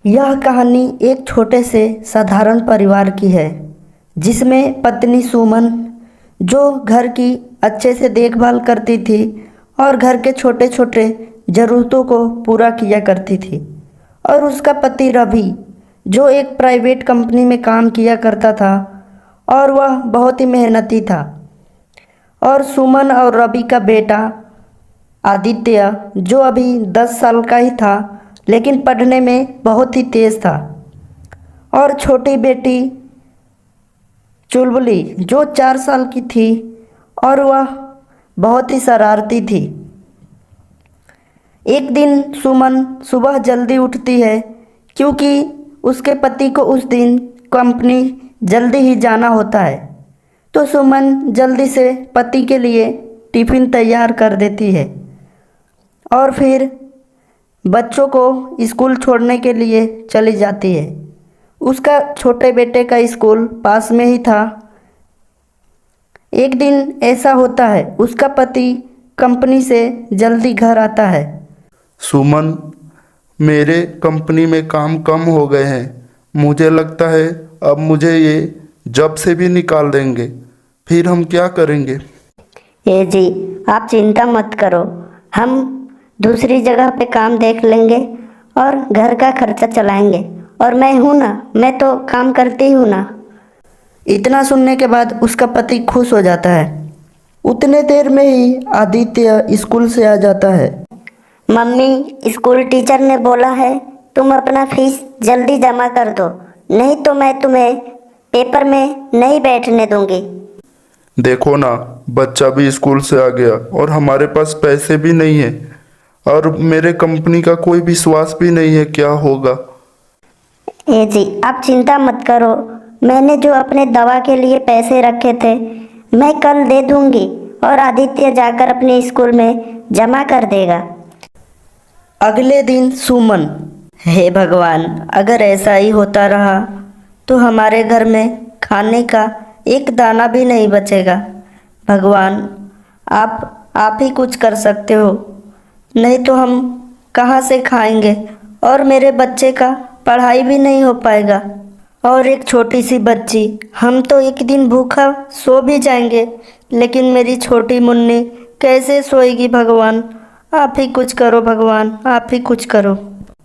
यह कहानी एक छोटे से साधारण परिवार की है जिसमें पत्नी सुमन जो घर की अच्छे से देखभाल करती थी और घर के छोटे छोटे ज़रूरतों को पूरा किया करती थी, और उसका पति रवि जो एक प्राइवेट कंपनी में काम किया करता था और वह बहुत ही मेहनती था। और सुमन और रवि का बेटा आदित्य जो अभी 10 साल का ही था लेकिन पढ़ने में बहुत ही तेज़ था, और छोटी बेटी चुलबुली जो 4 साल की थी और वह बहुत ही शरारती थी। एक दिन सुमन सुबह जल्दी उठती है क्योंकि उसके पति को उस दिन कंपनी जल्दी ही जाना होता है, तो सुमन जल्दी से पति के लिए टिफ़िन तैयार कर देती है और फिर बच्चों को स्कूल छोड़ने के लिए चली जाती है। उसका छोटे बेटे का स्कूल पास में ही था। एक दिन ऐसा होता है, उसका पति कंपनी से जल्दी घर आता है। सुमन, मेरे कंपनी में काम कम हो गए हैं। मुझे लगता है अब मुझे ये जॉब से भी निकाल देंगे। फिर हम क्या करेंगे? ए जी, आप चिंता मत करो, हम दूसरी जगह पे काम देख लेंगे और घर का खर्चा चलाएंगे। और मैं हूँ ना, मैं तो काम करती हूँ ना। इतना सुनने के बाद उसका पति खुश हो जाता है। उतने देर में ही आदित्य स्कूल से आ जाता है। मम्मी, स्कूल टीचर ने बोला है तुम अपना फीस जल्दी जमा कर दो, नहीं तो मैं तुम्हें पेपर में नहीं बैठने दूंगी। देखो ना, बच्चा भी स्कूल से आ गया और हमारे पास पैसे भी नहीं है, और मेरे कंपनी का कोई विश्वास भी नहीं है क्या होगा। ए जी, आप चिंता मत करो, मैंने जो अपने दवा के लिए पैसे रखे थे मैं कल दे दूंगी और आदित्य जाकर अपने स्कूल में जमा कर देगा। अगले दिन सुमन, हे भगवान, अगर ऐसा ही होता रहा तो हमारे घर में खाने का एक दाना भी नहीं बचेगा। भगवान, आप ही कुछ कर सकते हो, नहीं तो हम कहाँ से खाएंगे और मेरे बच्चे का पढ़ाई भी नहीं हो पाएगा। और एक छोटी सी बच्ची, हम तो एक दिन भूखा सो भी जाएंगे, लेकिन मेरी छोटी मुन्नी कैसे सोएगी? भगवान, आप ही कुछ करो, भगवान आप ही कुछ करो।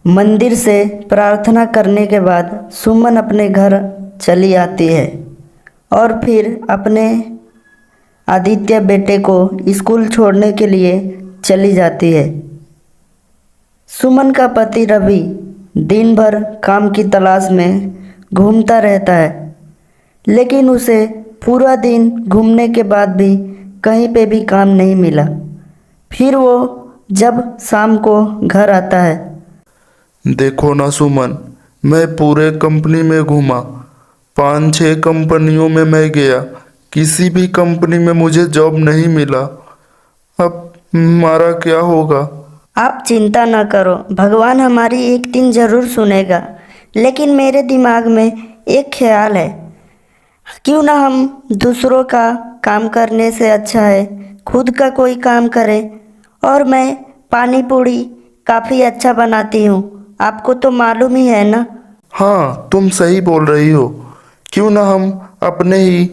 मंदिर से प्रार्थना करने के बाद सुमन अपने घर चली आती है और फिर अपने आदित्य बेटे को स्कूल छोड़ने के लिए चली जाती है। सुमन का पति रवि दिन भर काम की तलाश में घूमता रहता है, लेकिन उसे पूरा दिन घूमने के बाद भी कहीं पे भी काम नहीं मिला। फिर वो जब शाम को घर आता है, देखो ना सुमन, मैं पूरे कंपनी में घूमा, 5-6 कंपनियों में मैं गया, किसी भी कंपनी में मुझे जॉब नहीं मिला। अब हमारा क्या होगा? आप चिंता न करो, भगवान हमारी एक दिन ज़रूर सुनेगा। लेकिन मेरे दिमाग में एक ख्याल है, क्यों ना हम दूसरों का काम करने से अच्छा है खुद का कोई काम करें। और मैं पानी पूड़ी काफ़ी अच्छा बनाती हूँ, आपको तो मालूम ही है ना। हाँ, तुम सही बोल रही हो। क्यों ना हम अपने ही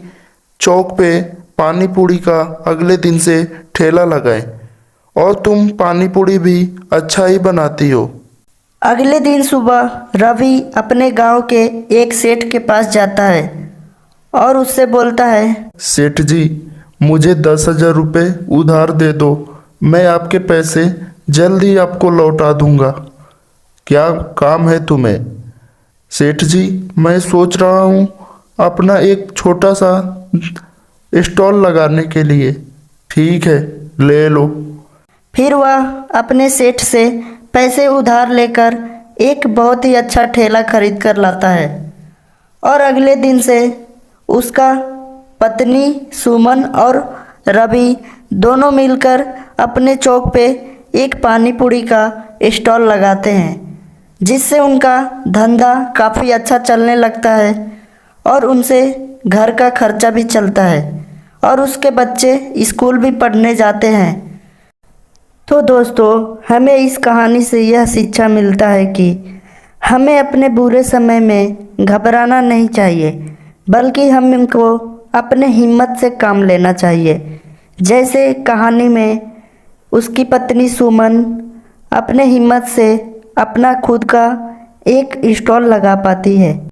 चौक पे पानी पूड़ी का अगले दिन से ठेला लगाएं, और तुम पानी पूड़ी भी अच्छा ही बनाती हो। अगले दिन सुबह रवि अपने गांव के एक सेठ के पास जाता है और उससे बोलता है, सेठ जी, मुझे 10,000 रुपये उधार दे दो, मैं आपके पैसे जल्द ही आपको लौटा दूंगा। क्या काम है तुम्हें? सेठ जी, मैं सोच रहा हूँ अपना एक छोटा सा स्टॉल लगाने के लिए। ठीक है, ले लो। फिर वह अपने सेठ से पैसे उधार लेकर एक बहुत ही अच्छा ठेला खरीद कर लाता है, और अगले दिन से उसका पत्नी सुमन और रवि दोनों मिलकर अपने चौक पे एक पानी पूड़ी का स्टॉल लगाते हैं, जिससे उनका धंधा काफ़ी अच्छा चलने लगता है और उनसे घर का खर्चा भी चलता है और उसके बच्चे स्कूल भी पढ़ने जाते हैं। तो दोस्तों, हमें इस कहानी से यह शिक्षा मिलता है कि हमें अपने बुरे समय में घबराना नहीं चाहिए, बल्कि हम इनको अपने हिम्मत से काम लेना चाहिए। जैसे कहानी में उसकी पत्नी सुमन अपने हिम्मत से अपना खुद का एक स्टॉल लगा पाती है।